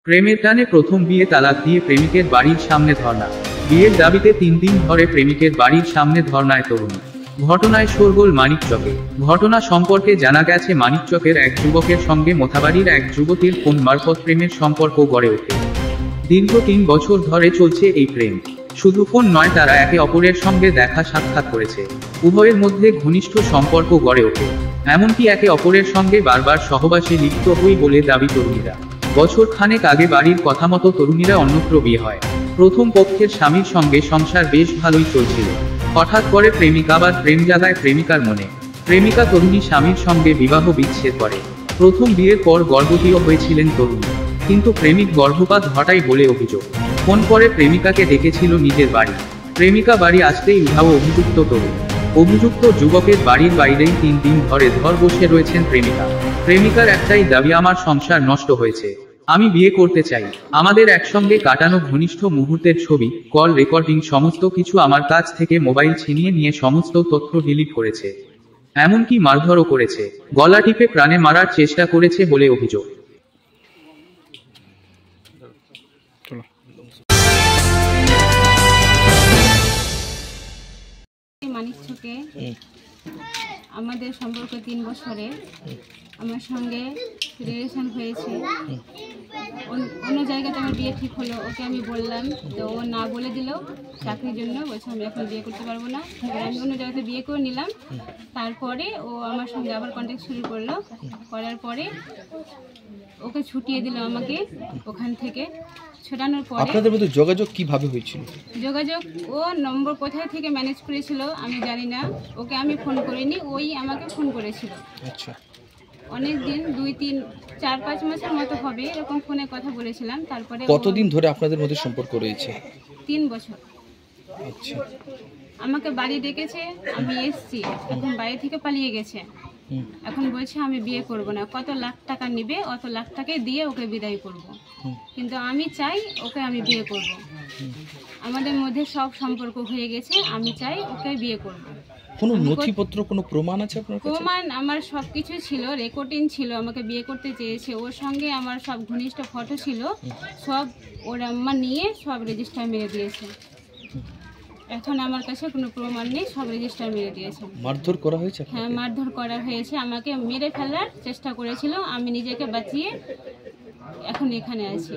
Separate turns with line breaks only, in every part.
প্রেমের টানে প্রথম বিয়ে তালাক দিয়ে প্রেমিকের বাড়ির সামনে ধর্ণা। বিয়ের দাবিতে 3 দিন ধরে প্রেমিকের বাড়ির সামনে ধর্ণায় তরুণী। ঘটনায় শোরগোল মানিকচকে। ঘটনা সম্পর্কে জানা গেছে, মানিকচকের এক যুবকের সঙ্গে মোথাবাড়ির এক যুবতীর ফোন মারফত প্রেমের সম্পর্ক গড়ে ওঠে। দীর্ঘ 3 বছর ধরে চলছে এই প্রেম। শুধু ফোন নয়, তারা একে অপরের সঙ্গে দেখা সাক্ষাৎ করেছে। উভয়ের মধ্যে ঘনিষ্ঠ সম্পর্ক গড়ে ওঠে, এমনকি একে অপরের সঙ্গে বারবার সহবাসে লিপ্ত হই বলে দাবি তরুণীরা। বছর খানেক আগে বাড়ির কথা মতো তরুণীরা অন্যত্র বিয়ে হয়। প্রথম পক্ষের স্বামীর সঙ্গে সংসার বেশ ভালোই চলছিল। হঠাৎ করে প্রেমিক আবার প্রেম জাগায় প্রেমিকার মনে। প্রেমিকা তরুণী স্বামীর সঙ্গে বিবাহ বিচ্ছেদ করে। প্রথম বিয়ের পর গর্ভবতীও হয়েছিলেন তরুণী, কিন্তু প্রেমিক গর্ভপাত ঘটায় বলে অভিযোগ। ফোন করে প্রেমিকাকে ডেকেছিল নিজের বাড়ি। প্রেমিকা বাড়ি আসতেই উধাও অভিযুক্ত তরুণ। অভিযুক্ত যুবকের বাড়ির বাইরেই 3 দিন ধরে ধর বসে রয়েছেন প্রেমিকা। প্রেমিকার একটাই দাবি, আমার সংসার নষ্ট হয়েছে, আমি বিয়ে করতে চাই। আমাদের একসঙ্গে কাটানো ঘনিষ্ঠ মুহূর্তের ছবি, কল রেকর্ডিং সমস্ত কিছু আমার কাছ থেকে মোবাইল ছিনিয়ে নিয়ে সমস্ত তথ্য ডিলিট করেছে। এমনকি মারধরও করেছে, গলা টিপে প্রাণে মারার চেষ্টা করেছে বলে অভিযোগ।
মানিকচকে আমাদের সম্পর্ক 3 বছরে আমার সঙ্গে রিলেশন হয়েছে। অন্য জায়গাতে আমার বিয়ে ঠিক হলো, ওকে আমি বললাম, তো ও না বলে দিল চাকরির জন্য। বলছে আমি এখন বিয়ে করতে পারবো না। আমি অন্য জায়গাতে বিয়ে করে নিলাম। তারপরে ও আমার সঙ্গে আবার কন্ট্যাক্ট শুরু করলো। করার পরে ওকে ছুটিয়ে দিল আমাকে ওখান থেকে। ছড়ানোর পরে
আপনাদের মধ্যে যোগাযোগ কিভাবে হয়েছিল?
যোগাযোগ ও নম্বর কোথায় থেকে ম্যানেজ করেছিল আমি জানি না। ওকে আমি ফোন করিনি, ওই আমাকে ফোন করেছিল।
আচ্ছা,
অনেক দিন 2-3-4-5 মাসের মতো হবে এরকম ফোনে কথা বলেছিলাম। তারপরে
কতদিন ধরে আপনাদের মধ্যে সম্পর্ক রয়েছে?
3 বছর।
আচ্ছা,
আমাকে বাড়ি ডেকেছে, আমি এসছি। এখন বাড়ি থেকে পালিয়ে গেছে। এখন বলছে আমি বিয়ে করব না, কত লাখ টাকা নিবে, অত লাখ টাকা দিয়ে ওকে বিদায় করব। কিন্তু আমি চাই ওকে আমি বিয়ে করব। আমাদের মধ্যে সব সম্পর্ক হয়ে গেছে, আমি চাই ওকে বিয়ে করব।
কোনো নথিপত্র, কোনো প্রমাণ আছে আপনার কাছে?
প্রমাণ আমার সব কিছু ছিল, রেকর্ডিং ছিল। আমাকে বিয়ে করতে চেয়েছে, ওর সঙ্গে আমার সব ঘনিষ্ঠ ফটো ছিল, সব ওর আম্মা নিয়ে সব রেজিস্টার মেরে দিয়েছে। এখন আমার কাছে কোনো প্রমাণ নেই, সব রেজিস্টার মেরে দিয়েছে।
মারধর করা হয়েছে?
হ্যাঁ, মারধর করা হয়েছে, আমাকে মেরে ফেলার চেষ্টা করেছিল। আমি নিজেকে বাঁচিয়ে এখন এখানে আছি।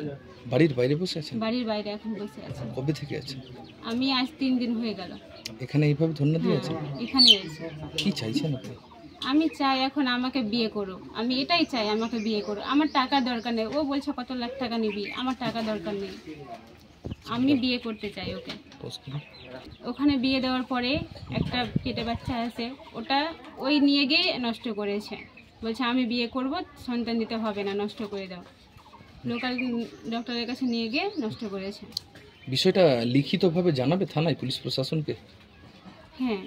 বাড়ির বাইরে বসে আছেন?
বাড়ির বাইরে এখন বসে আছি।
কবে থেকে আছেন?
আমি আজ 3 দিন হয়ে গেল
এখানে এইভাবে ধন্যবাদ দিয়েছেন?
এখানে আছি।
কি চাইছেন আপনি?
আমি চাই এখন আমাকে বিয়ে করো, আমি এটাই চাই, আমাকে বিয়ে করো। আমার টাকা দরকার নেই। ও বলছে কত লাখ টাকা নিবি, আমার টাকা দরকার নেই, আমি বিয়ে করতে চাই ওকে। ওখানে বিয়ে দেওয়ার পরে একটা পেটে বাচ্চা আছে, ওটা ওই নিয়ে গিয়ে নষ্ট করেছে। বলছে আমি বিয়ে করব, সন্তান দিতে হবে না, নষ্ট করে দাও। লোকাল ডক্টরের কাছে নিয়ে গিয়ে নষ্ট করেছে।
বিষয়টা লিখিতভাবে জানাবে থানায়, পুলিশ প্রশাসনকে?
হ্যাঁ।